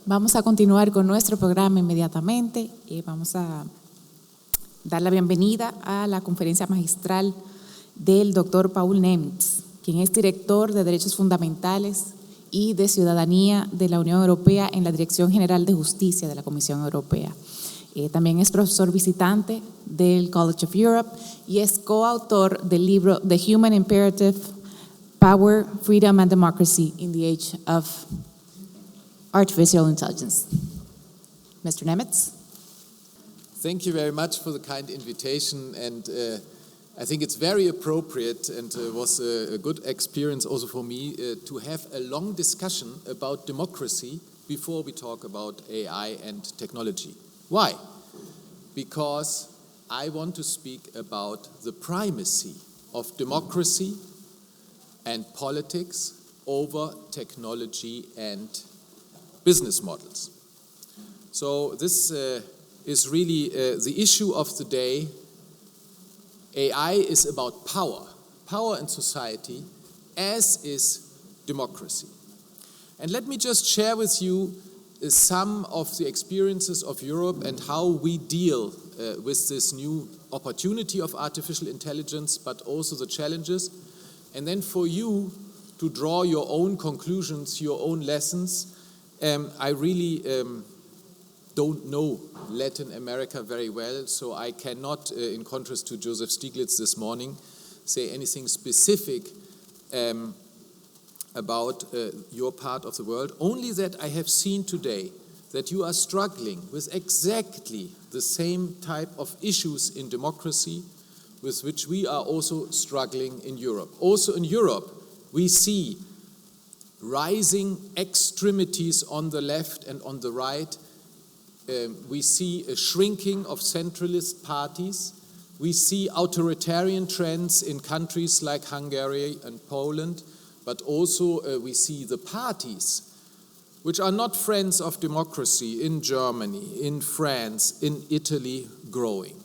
Vamos a continuar con nuestro programa inmediatamente. Vamos a dar la bienvenida a la Conferencia Magistral del doctor Paul Nemitz, quien es director de Derechos Fundamentales y de Ciudadanía de la Unión Europea en la Dirección General de Justicia de la Comisión Europea. También es profesor visitante del College of Europe y es coautor del libro The Human Imperative, Power, Freedom and Democracy in the Age of Artificial Intelligence. Mr. Nemitz. Thank you very much for the kind invitation, and I think it's very appropriate and was a good experience also for me to have a long discussion about democracy before we talk about AI and technology. Why? Because I want to speak about the primacy of democracy and politics over technology and business models. So this is really the issue of the day. AI is about power in society, as is democracy. And let me just share with you some of the experiences of Europe and how we deal with this new opportunity of artificial intelligence, but also the challenges. And then for you to draw your own conclusions, your own lessons. I really don't know Latin America very well, so I cannot, in contrast to Joseph Stiglitz this morning, say anything specific about your part of the world, only that I have seen today that you are struggling with exactly the same type of issues in democracy with which we are also struggling in Europe. Also in Europe, we see rising extremities on the left and on the right. We see a shrinking of centralist parties. We see authoritarian trends in countries like Hungary and Poland, but also we see the parties which are not friends of democracy in Germany, in France, in Italy, growing.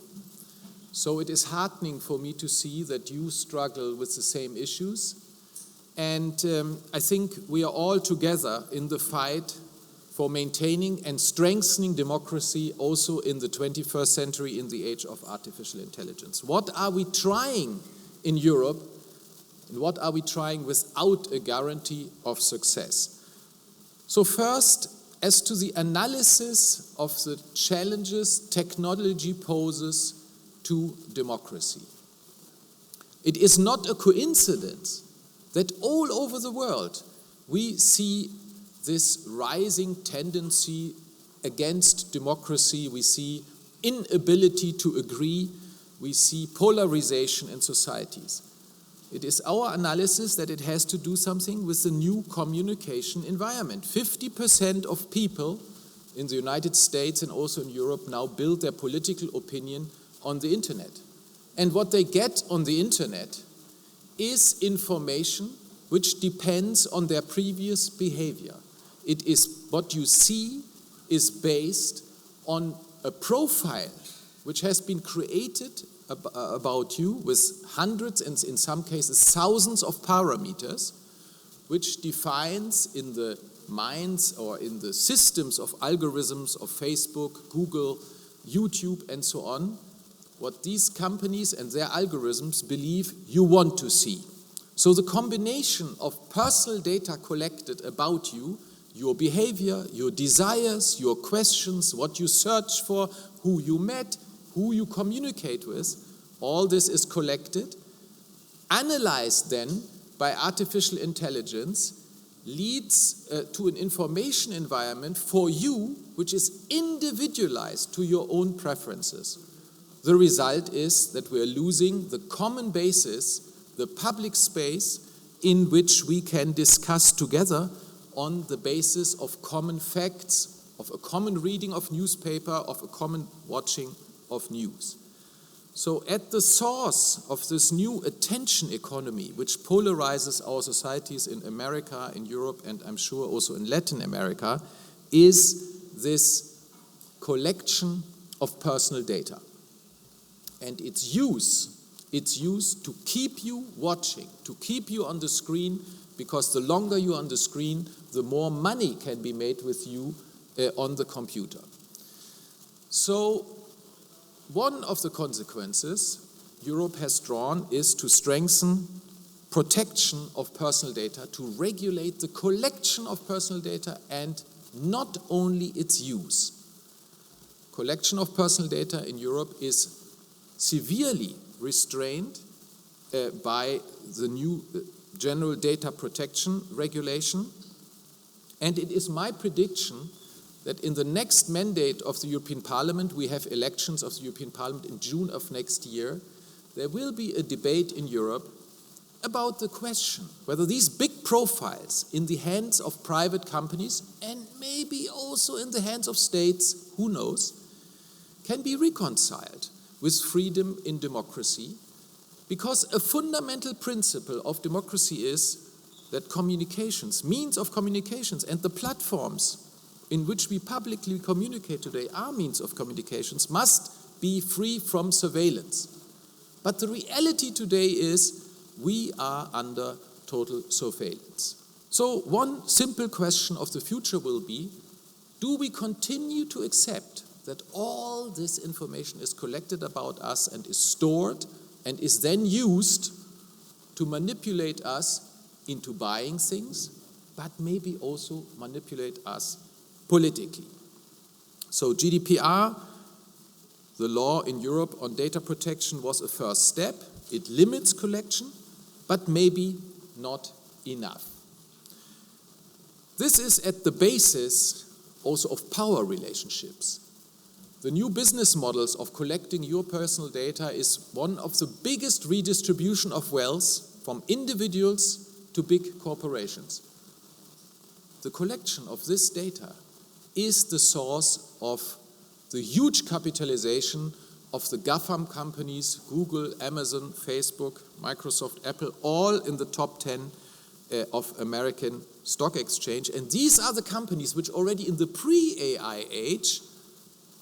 So it is heartening for me to see that you struggle with the same issues. And I think we are all together in the fight for maintaining and strengthening democracy also in the 21st century in the age of artificial intelligence. What are we trying in Europe, and what are we trying without a guarantee of success? So first, as to the analysis of the challenges technology poses to democracy. It is not a coincidence that all over the world we see this rising tendency against democracy. We see inability to agree. We see polarization in societies. It is our analysis that it has to do something with the new communication environment. 50% of people in the United States and also in Europe now build their political opinion on the internet. And what they get on the internet is information which depends on their previous behavior. It is what you see is based on a profile which has been created about you with hundreds and in some cases thousands of parameters, which defines in the minds or in the systems of algorithms of Facebook, Google, YouTube and so on, what these companies and their algorithms believe you want to see. So the combination of personal data collected about you, your behavior, your desires, your questions, what you search for, who you met, who you communicate with, all this is collected, analyzed then by artificial intelligence, leads to an information environment for you which is individualized to your own preferences. The result is that we are losing the common basis, the public space in which we can discuss together on the basis of common facts, of a common reading of newspaper, of a common watching of news. So at the source of this new attention economy, which polarizes our societies in America, in Europe, and I'm sure also in Latin America, is this collection of personal data. And its use to keep you watching, to keep you on the screen, because the longer you're on the screen, the more money can be made with you on the computer. So one of the consequences Europe has drawn is to strengthen protection of personal data, to regulate the collection of personal data and not only its use. Collection of personal data in Europe is severely restrained by the new General Data Protection Regulation, and it is my prediction that in the next mandate of the European Parliament, we have elections of the European Parliament in June of next year, there will be a debate in Europe about the question whether these big profiles in the hands of private companies and maybe also in the hands of states, who knows, can be reconciled with freedom in democracy, because a fundamental principle of democracy is that communications, means of communications, and the platforms in which we publicly communicate today are means of communications, must be free from surveillance. But the reality today is we are under total surveillance. So one simple question of the future will be, do we continue to accept that all this information is collected about us and is stored and is then used to manipulate us into buying things, but maybe also manipulate us politically? So GDPR, the law in Europe on data protection, was a first step. It limits collection, but maybe not enough. This is at the basis also of power relationships. The new business models of collecting your personal data is one of the biggest redistribution of wealth from individuals to big corporations. The collection of this data is the source of the huge capitalization of the GAFAM companies, Google, Amazon, Facebook, Microsoft, Apple, all in the top 10 of American stock exchange. And these are the companies which already in the pre-AI age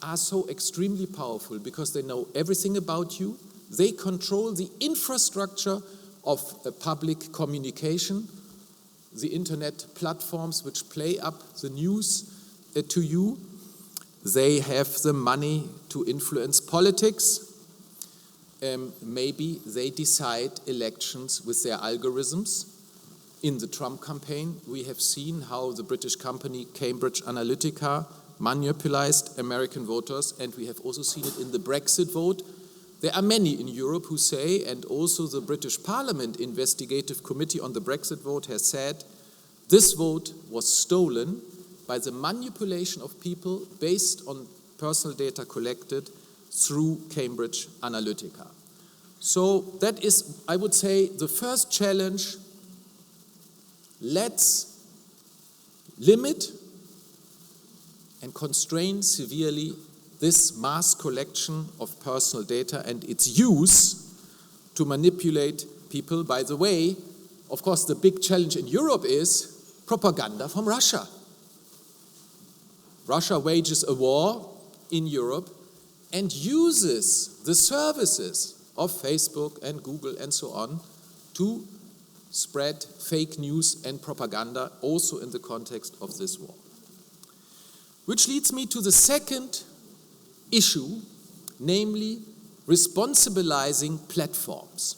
are so extremely powerful because they know everything about you. They control the infrastructure of public communication, the internet platforms which play up the news to you. They have the money to influence politics. Maybe they decide elections with their algorithms. In the Trump campaign, we have seen how the British company Cambridge Analytica manipulated American voters, and we have also seen it in the Brexit vote. There are many in Europe who say, and also the British Parliament Investigative Committee on the Brexit vote has said, this vote was stolen by the manipulation of people based on personal data collected through Cambridge Analytica. So that is, I would say, the first challenge. Let's limit and constrain severely this mass collection of personal data and its use to manipulate people. By the way, of course, the big challenge in Europe is propaganda from Russia. Russia wages a war in Europe and uses the services of Facebook and Google and so on to spread fake news and propaganda also in the context of this war. Which leads me to the second issue, namely responsibilizing platforms.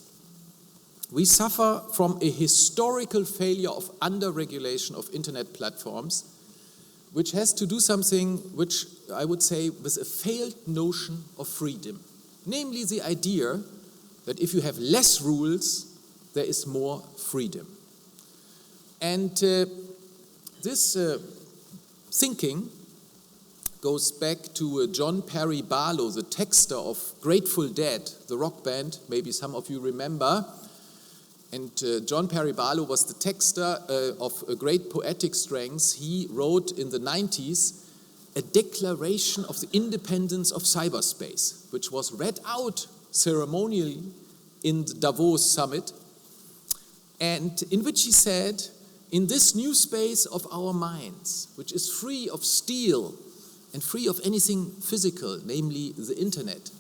We suffer from a historical failure of under-regulation of internet platforms, which has to do something which I would say with a failed notion of freedom. Namely the idea that if you have less rules, there is more freedom. And this thinking goes back to John Perry Barlow, the texter of Grateful Dead, the rock band, maybe some of you remember. And John Perry Barlow was the texter of a great poetic strength. He wrote in the 90s a declaration of the independence of cyberspace, which was read out ceremonially in the Davos summit, and in which he said, in this new space of our minds, which is free of steel and free of anything physical, namely the internet,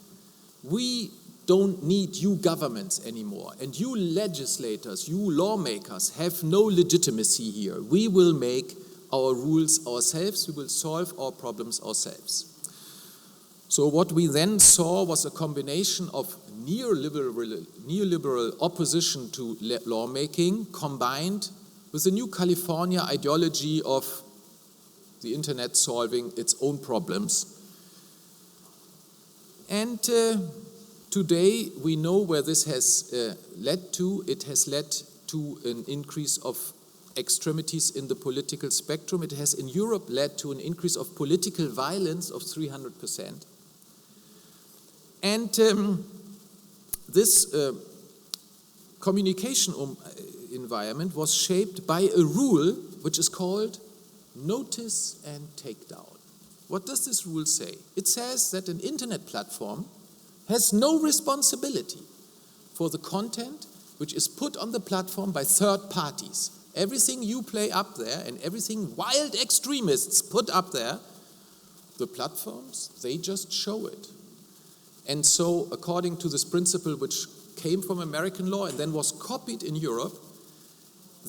we don't need you governments anymore, and you legislators, you lawmakers have no legitimacy here. We will make our rules ourselves, we will solve our problems ourselves. So what we then saw was a combination of neoliberal opposition to lawmaking combined with the new California ideology of the internet solving its own problems. And today we know where this has led to. It has led to an increase of extremities in the political spectrum. It has in Europe led to an increase of political violence of 300%. And this communication environment was shaped by a rule which is called notice and take down. What does this rule say? It says that an internet platform has no responsibility for the content which is put on the platform by third parties. Everything you play up there and everything wild extremists put up there, the platforms, they just show it. And so, according to this principle which came from American law and then was copied in Europe,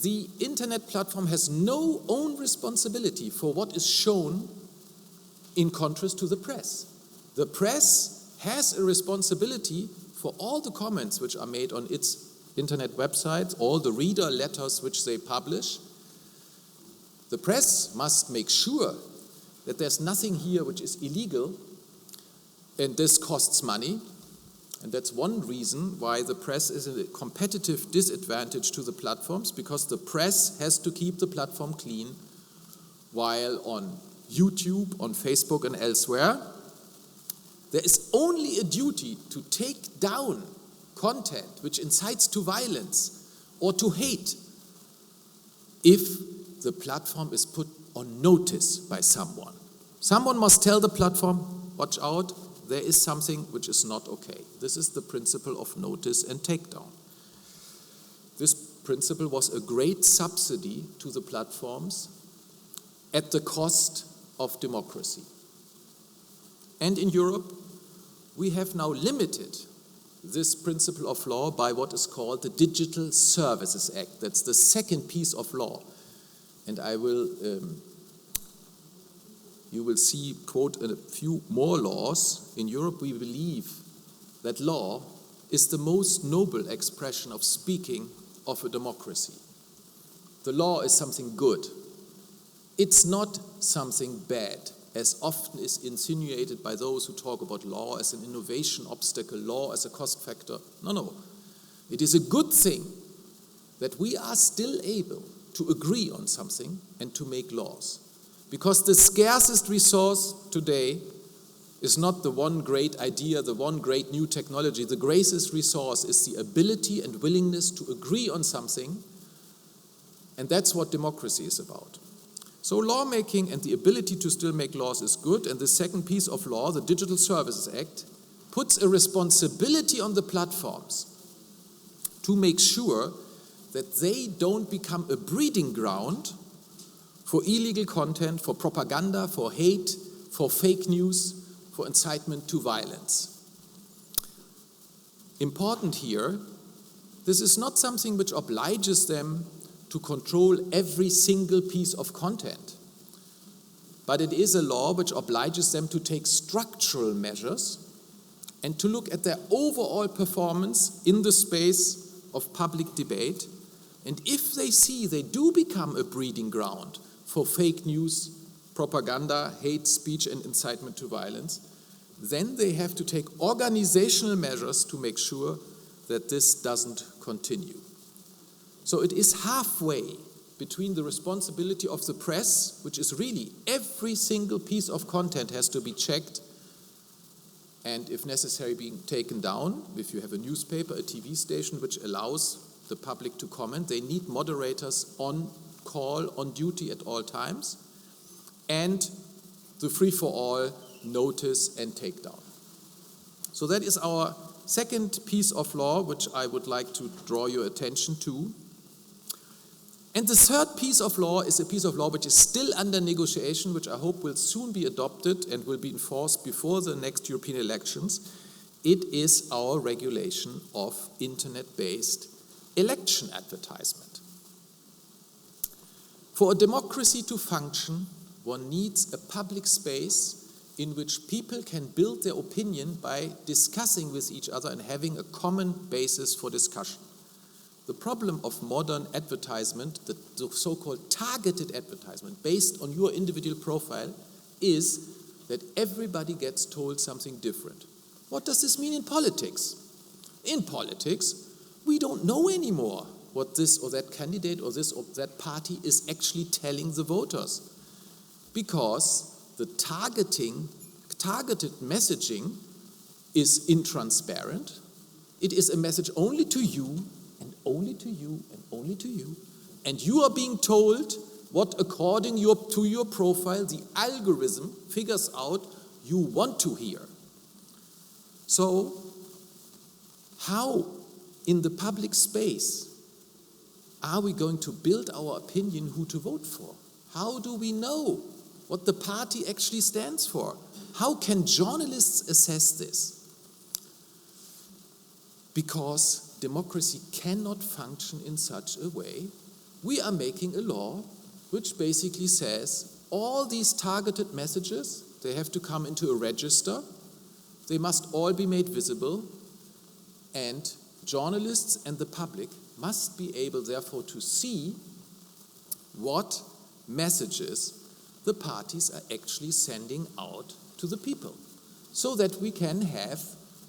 the internet platform has no own responsibility for what is shown in contrast to the press. The press has a responsibility for all the comments which are made on its internet websites, all the reader letters which they publish. The press must make sure that there's nothing here which is illegal, and this costs money. And that's one reason why the press is a competitive disadvantage to the platforms, because the press has to keep the platform clean, while on YouTube, on Facebook and elsewhere, there is only a duty to take down content which incites to violence or to hate if the platform is put on notice by someone. Someone must tell the platform, watch out, there is something which is not okay. This is the principle of notice and takedown. This principle was a great subsidy to the platforms at the cost of democracy. And in Europe, we have now limited this principle of law by what is called the Digital Services Act. That's the second piece of law. And I will, you will see, quote, a few more laws. In Europe, we believe that law is the most noble expression of speaking of a democracy. The law is something good. It's not something bad, as often is insinuated by those who talk about law as an innovation obstacle, law as a cost factor. No. It is a good thing that we are still able to agree on something and to make laws. Because the scarcest resource today is not the one great idea, the one great new technology. The greatest resource is the ability and willingness to agree on something, and that's what democracy is about. So lawmaking and the ability to still make laws is good, and the second piece of law, the Digital Services Act, puts a responsibility on the platforms to make sure that they don't become a breeding ground for illegal content, for propaganda, for hate, for fake news, for incitement to violence. Important here, this is not something which obliges them to control every single piece of content, but it is a law which obliges them to take structural measures and to look at their overall performance in the space of public debate. And if they see they do become a breeding ground for fake news, propaganda, hate speech and incitement to violence, then they have to take organizational measures to make sure that this doesn't continue. So it is halfway between the responsibility of the press, which is really every single piece of content has to be checked and if necessary being taken down. If you have a newspaper, a TV station which allows the public to comment, they need moderators on call, on duty at all times, and the free-for-all notice and takedown. So that is our second piece of law which I would like to draw your attention to. And the third piece of law is a piece of law which is still under negotiation, which I hope will soon be adopted and will be enforced before the next European elections. It is our regulation of internet-based election advertisement. For a democracy to function, one needs a public space in which people can build their opinion by discussing with each other and having a common basis for discussion. The problem of modern advertisement, the so-called targeted advertisement based on your individual profile, is that everybody gets told something different. What does this mean in politics? In politics, we don't know anymore what this or that candidate or this or that party is actually telling the voters, because the targeted messaging is intransparent. It is a message only to you and only to you and only to you. And you are being told what, according to your profile, the algorithm figures out you want to hear. So, how in the public space are we going to build our opinion who to vote for? How do we know what the party actually stands for? How can journalists assess this? Because democracy cannot function in such a way. We are making a law which basically says all these targeted messages, they have to come into a register, they must all be made visible, and journalists and the public must be able, therefore, to see what messages the parties are actually sending out to the people, so that we can have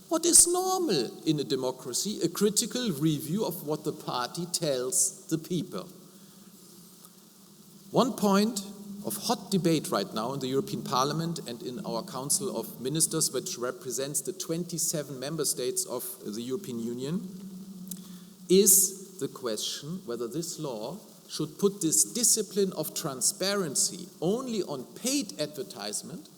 what is normal in a democracy, a critical review of what the party tells the people. One point of hot debate right now in the European Parliament and in our Council of Ministers, which represents the 27 member states of the European Union, is the question whether this law should put this discipline of transparency only on paid advertisement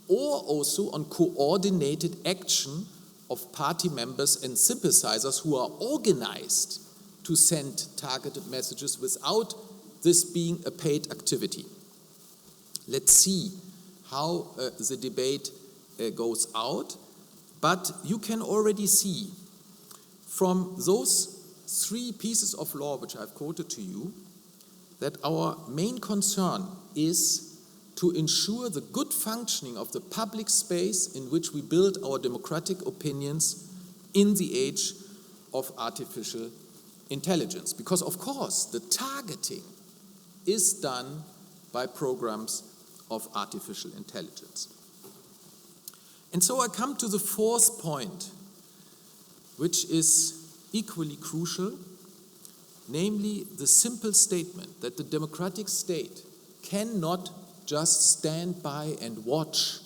or also on coordinated action of party members and sympathizers who are organized to send targeted messages without this being a paid activity. Let's see how the debate goes out, but you can already see from those three pieces of law which I've quoted to you that our main concern is to ensure the good functioning of the public space in which we build our democratic opinions in the age of artificial intelligence. Because, of course, the targeting is done by programs of artificial intelligence. And so I come to the fourth point, which is equally crucial, namely the simple statement that the democratic state cannot just stand by and watch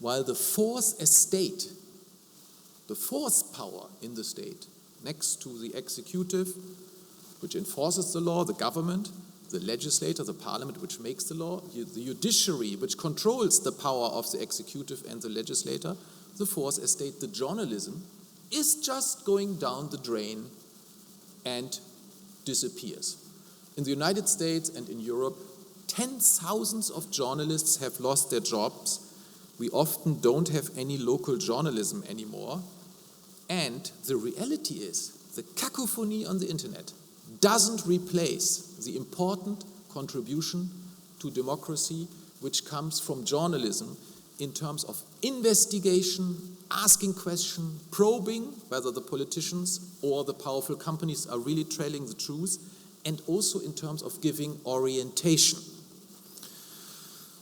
while the fourth estate, the fourth power in the state, next to the executive, which enforces the law, the government, the legislator, the parliament, which makes the law, the judiciary, which controls the power of the executive and the legislator, the fourth estate, the journalism, is just going down the drain and disappears. In the United States and in Europe, 10,000s of journalists have lost their jobs. We often don't have any local journalism anymore. And the reality is, the cacophony on the internet doesn't replace the important contribution to democracy which comes from journalism in terms of investigation, asking questions, probing whether the politicians or the powerful companies are really telling the truth, and also in terms of giving orientation.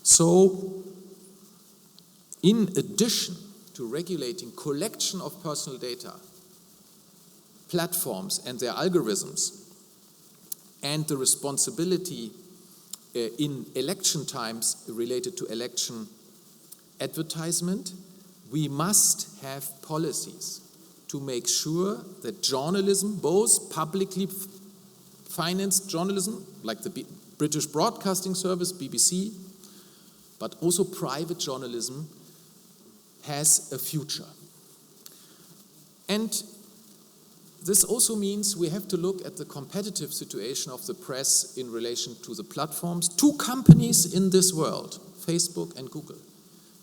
So, in addition to regulating collection of personal data, platforms and their algorithms, and the responsibility in election times related to election advertisement, we must have policies to make sure that journalism, both publicly financed journalism, like the British Broadcasting Service, BBC, but also private journalism, has a future. And this also means we have to look at the competitive situation of the press in relation to the platforms. Two companies in this world, Facebook and Google,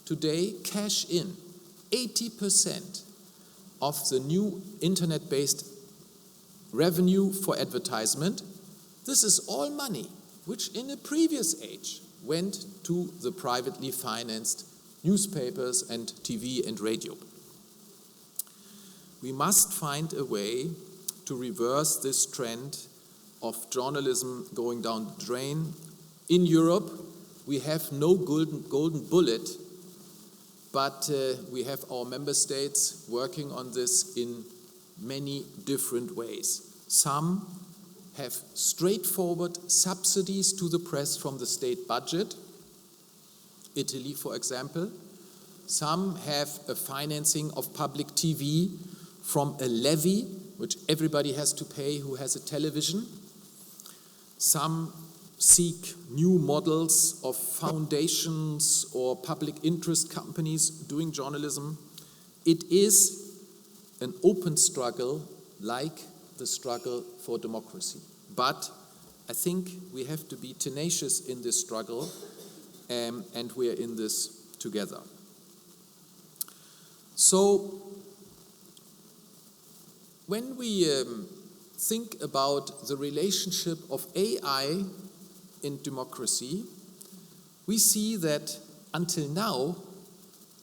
today cash in 80% of the new internet-based revenue for advertisement. This is all money which in a previous age went to the privately financed newspapers and TV and radio. We must find a way to reverse this trend of journalism going down the drain. In Europe, we have no golden bullet, but we have our member states working on this in many different ways. Some have straightforward subsidies to the press from the state budget, Italy, for example. Some have a financing of public TV from a levy, which everybody has to pay who has a television. Some seek new models of foundations or public interest companies doing journalism. It is an open struggle like the struggle for democracy. But I think we have to be tenacious in this struggle, and we are in this together. So, when we think about the relationship of AI in democracy, we see that until now,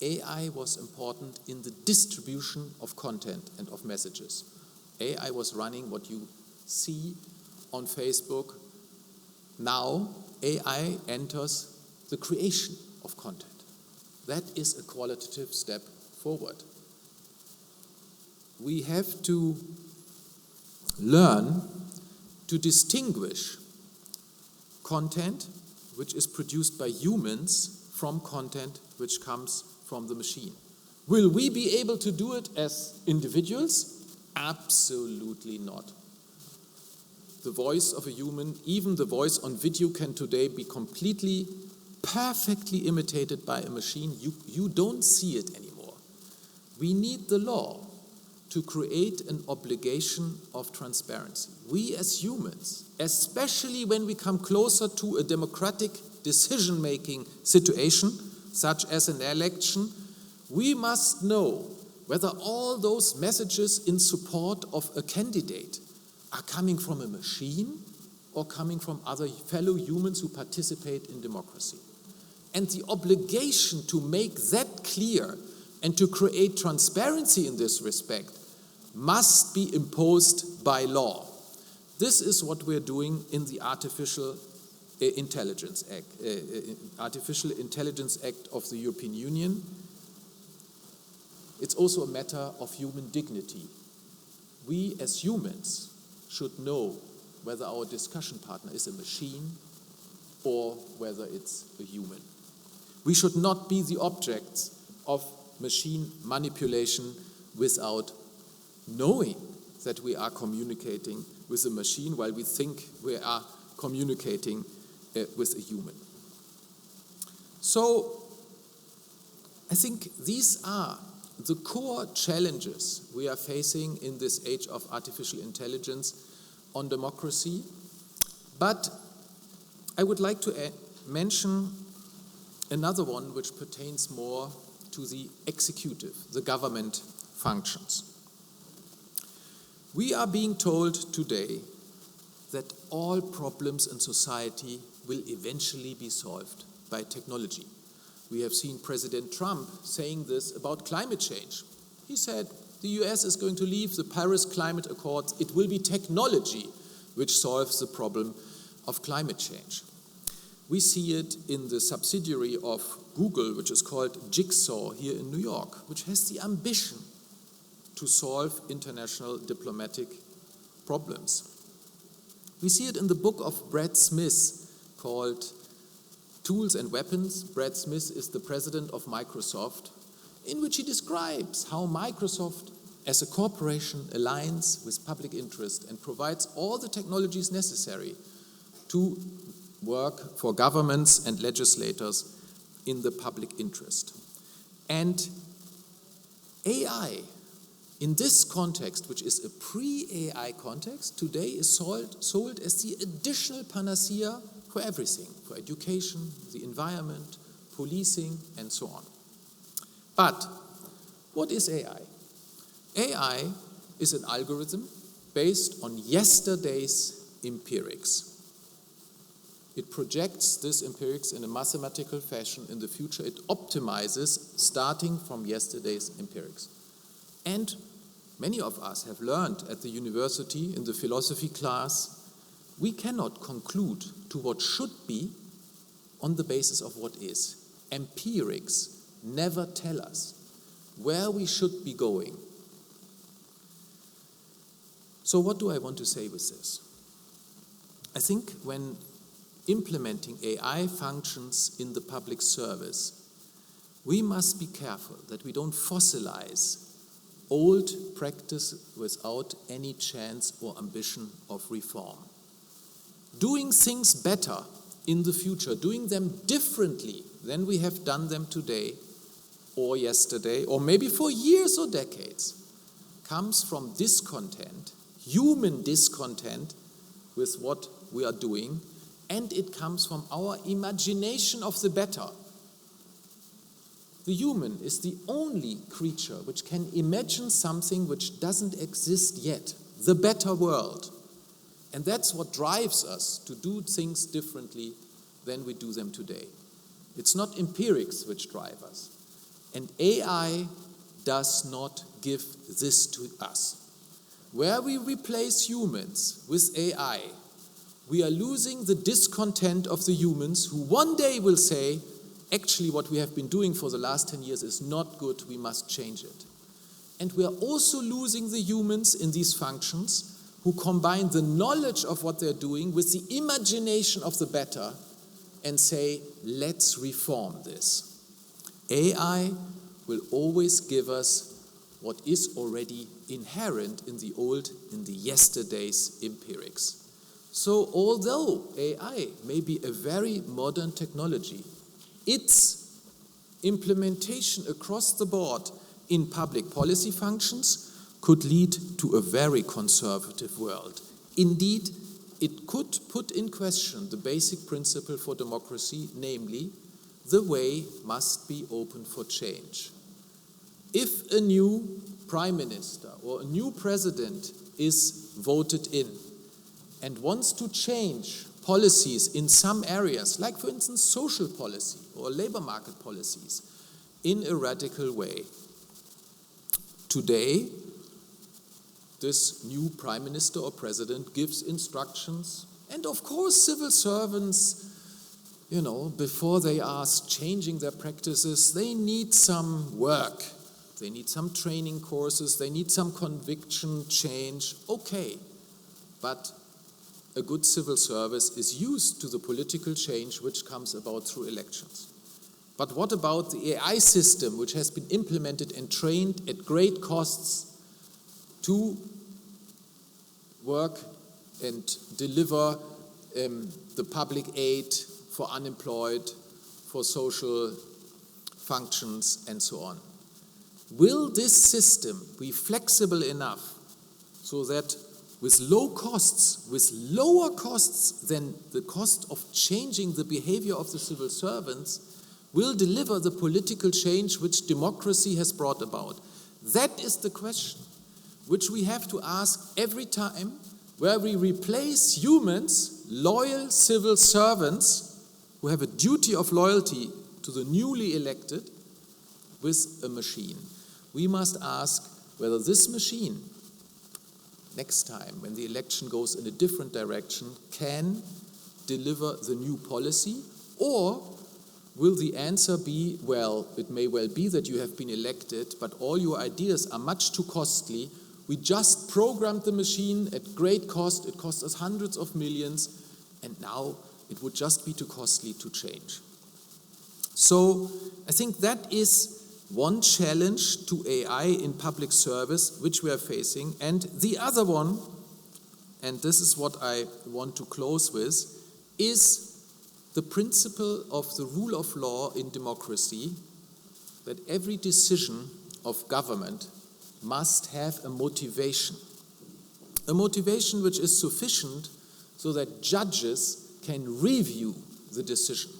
AI was important in the distribution of content and of messages. AI was running what you see on Facebook. Now, AI enters the creation of content. That is a qualitative step forward. We have to learn to distinguish content which is produced by humans from content which comes from the machine. Will we be able to do it as individuals? Absolutely not. The voice of a human, even the voice on video, can today be completely, perfectly imitated by a machine. You don't see it anymore. We need the law to create an obligation of transparency. We as humans, especially when we come closer to a democratic decision-making situation, such as an election, we must know whether all those messages in support of a candidate are coming from a machine or coming from other fellow humans who participate in democracy. And the obligation to make that clear and to create transparency in this respect must be imposed by law. This is what we're doing in the Artificial Intelligence Act of the European Union. It's also a matter of human dignity. We as humans should know whether our discussion partner is a machine or whether it's a human. We should not be the objects of machine manipulation without knowing that we are communicating with a machine while we think we are communicating with a human. So, I think these are the core challenges we are facing in this age of artificial intelligence on democracy. But I would like to mention another one which pertains more to the executive, the government functions. We are being told today that all problems in society will eventually be solved by technology. We have seen President Trump saying this about climate change. He said the US is going to leave the Paris Climate Accords. It will be technology which solves the problem of climate change. We see it in the subsidiary of Google, which is called Jigsaw here in New York, which has the ambition to solve international diplomatic problems. We see it in the book of Brad Smith called Tools and Weapons. Brad Smith is the president of Microsoft, in which he describes how Microsoft as a corporation aligns with public interest and provides all the technologies necessary to work for governments and legislators in the public interest. And AI, in this context, which is a pre-AI context, today is sold as the additional panacea for everything, for education, the environment, policing, and so on. But what is AI? AI is an algorithm based on yesterday's empirics. it projects this empirics in a mathematical fashion in the future. It optimizes starting from yesterday's empirics. And many of us have learned at the university in the philosophy class, we cannot conclude to what should be on the basis of what is. Empirics never tell us where we should be going. So what do I want to say with this? I think when implementing AI functions in the public service, we must be careful that we don't fossilize old practice without any chance or ambition of reform. Doing things better in the future, doing them differently than we have done them today or yesterday, or maybe for years or decades, comes from discontent, human discontent with what we are doing, and it comes from our imagination of the better. The human is the only creature which can imagine something which doesn't exist yet, the better world. And that's what drives us to do things differently than we do them today. It's not empirics which drive us. And AI does not give this to us. Where we replace humans with AI, we are losing the discontent of the humans who one day will say, actually what we have been doing for the last 10 years is not good, we must change it. And we are also losing the humans in these functions who combine the knowledge of what they're doing with the imagination of the better and say, let's reform this. AI will always give us what is already inherent in the yesterday's empirics. So although AI may be a very modern technology, its implementation across the board in public policy functions could lead to a very conservative world. Indeed, it could put in question the basic principle for democracy, namely, the way must be open for change. If a new prime minister or a new president is voted in and wants to change policies in some areas, like for instance social policy or labor market policies, in a radical way, today this new prime minister or president gives instructions, and of course civil servants, before they are changing their practices, they need some work, they need some training courses, they need some conviction change, okay, but a good civil service is used to the political change which comes about through elections. But what about the AI system which has been implemented and trained at great costs to work and deliver the public aid for unemployed, for social functions and so on? Will this system be flexible enough so that with lower costs than the cost of changing the behavior of the civil servants, will deliver the political change which democracy has brought about? That is the question which we have to ask every time where we replace humans, loyal civil servants who have a duty of loyalty to the newly elected, with a machine. We must ask whether this machine, next time when the election goes in a different direction, can deliver the new policy, or will the answer be, well, it may well be that you have been elected, but all your ideas are much too costly. We just programmed the machine at great cost. It cost us hundreds of millions, and now it would just be too costly to change. So I think that is one challenge to AI in public service which we are facing. And the other one, and this is what I want to close with, is the principle of the rule of law in democracy, that every decision of government must have a motivation which is sufficient so that judges can review the decision.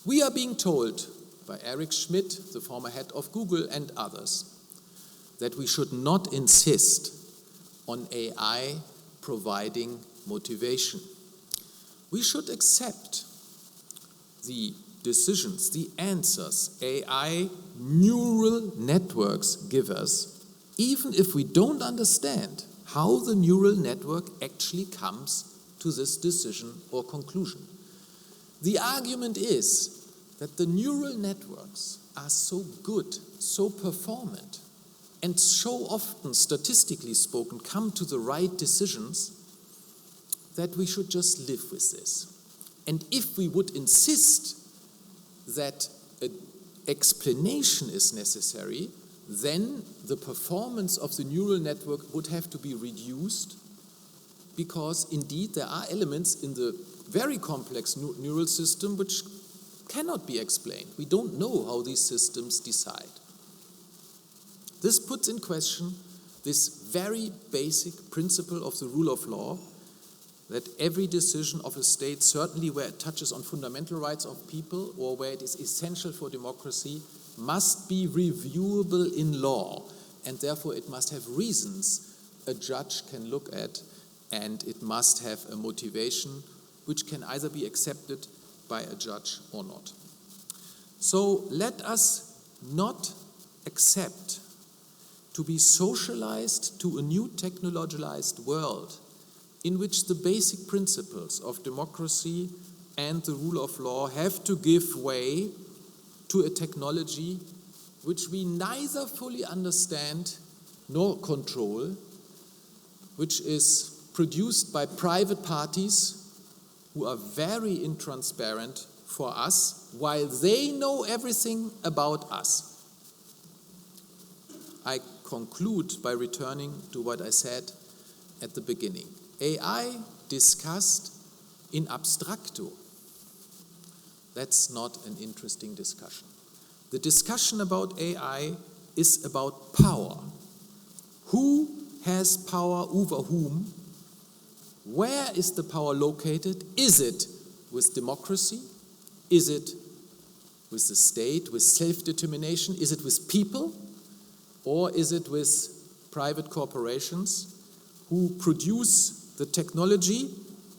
We are being told by Eric Schmidt, the former head of Google, and others, that we should not insist on AI providing motivation. we should accept the decisions, the answers AI neural networks give us, even if we don't understand how the neural network actually comes to this decision or conclusion. The argument is that the neural networks are so good, so performant, and so often, statistically spoken, come to the right decisions that we should just live with this. And if we would insist that an explanation is necessary, then the performance of the neural network would have to be reduced, because indeed there are elements in the very complex neural system which cannot be explained. We don't know how these systems decide. This puts in question this very basic principle of the rule of law, that every decision of a state, certainly where it touches on fundamental rights of people or where it is essential for democracy, must be reviewable in law, and therefore it must have reasons a judge can look at, and it must have a motivation which can either be accepted by a judge or not. So let us not accept to be socialized to a new technologized world in which the basic principles of democracy and the rule of law have to give way to a technology which we neither fully understand nor control, which is produced by private parties who are very intransparent for us, while they know everything about us. I conclude by returning to what I said at the beginning. AI discussed in abstracto, that's not an interesting discussion. The discussion about AI is about power. Who has power over whom? Where is the power located? Is it with democracy? Is it with the state, with self-determination? Is it with people? Or is it with private corporations who produce the technology,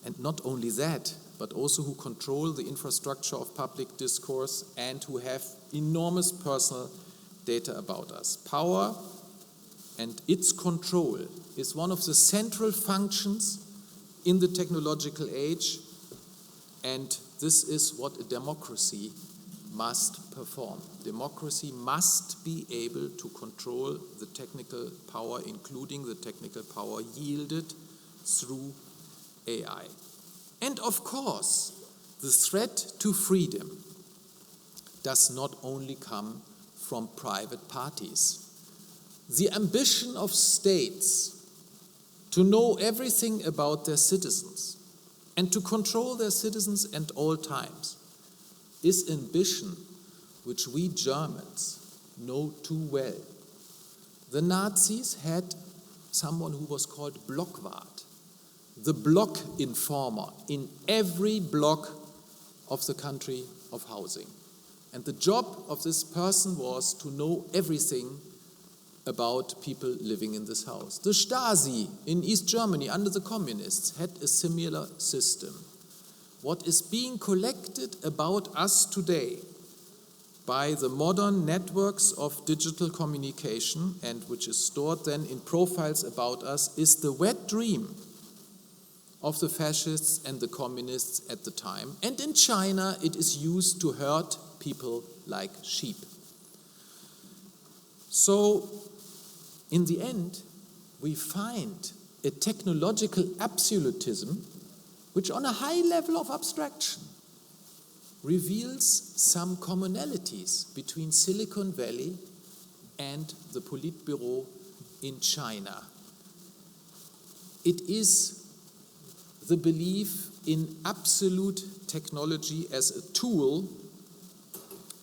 and not only that, but also who control the infrastructure of public discourse and who have enormous personal data about us? Power and its control is one of the central functions in the technological age, and this is what a democracy must perform. Democracy must be able to control the technical power, including the technical power yielded through AI. And of course, the threat to freedom does not only come from private parties. The ambition of states to know everything about their citizens and to control their citizens at all times is ambition which we Germans know too well. The Nazis had someone who was called Blockwart, the block informer in every block of the country of housing. And the job of this person was to know everything about people living in this house. The Stasi in East Germany under the communists had a similar system. What is being collected about us today by the modern networks of digital communication, and which is stored then in profiles about us, is the wet dream of the fascists and the communists at the time. And in China, it is used to herd people like sheep. So, in the end, we find a technological absolutism which, on a high level of abstraction, reveals some commonalities between Silicon Valley and the Politburo in China. It is the belief in absolute technology as a tool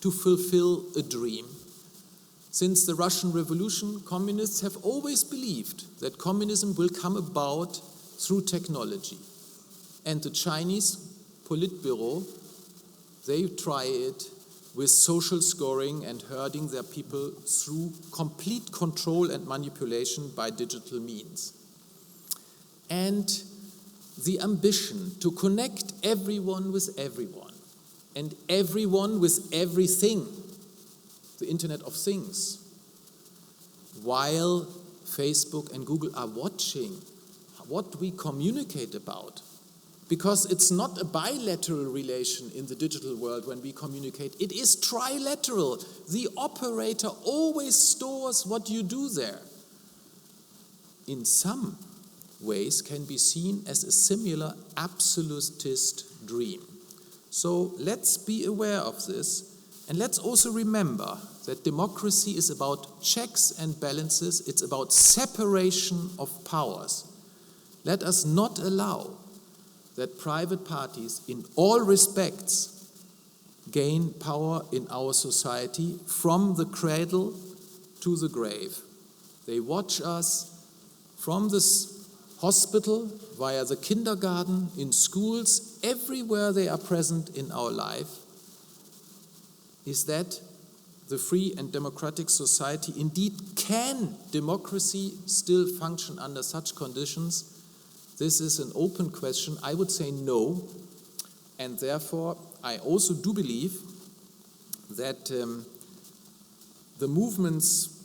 to fulfill a dream. Since the Russian Revolution, communists have always believed that communism will come about through technology. And the Chinese Politburo, they try it with social scoring and herding their people through complete control and manipulation by digital means. And the ambition to connect everyone with everyone and everyone with everything, the Internet of Things, while Facebook and Google are watching what we communicate about. Because it's not a bilateral relation in the digital world when we communicate, it is trilateral. The operator always stores what you do there. In some ways can be seen as a similar absolutist dream. So let's be aware of this, and let's also remember that democracy is about checks and balances, it's about separation of powers. Let us not allow that private parties in all respects gain power in our society from the cradle to the grave. They watch us from this hospital, via the kindergarten, in schools, everywhere they are present in our life. Is that the free and democratic society? Indeed, can democracy still function under such conditions? This is an open question. I would say no, and therefore I also do believe that the movements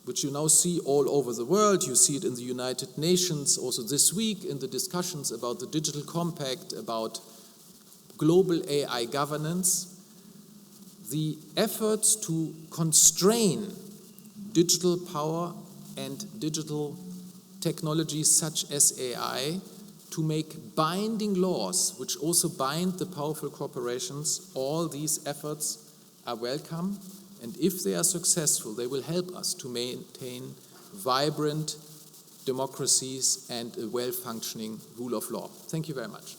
which you now see all over the world, you see it in the United Nations, also this week in the discussions about the Digital Compact, about global AI governance, the efforts to constrain digital power and digital technologies such as AI, to make binding laws which also bind the powerful corporations, all these efforts are welcome, and if they are successful, they will help us to maintain vibrant democracies and a well-functioning rule of law. Thank you very much.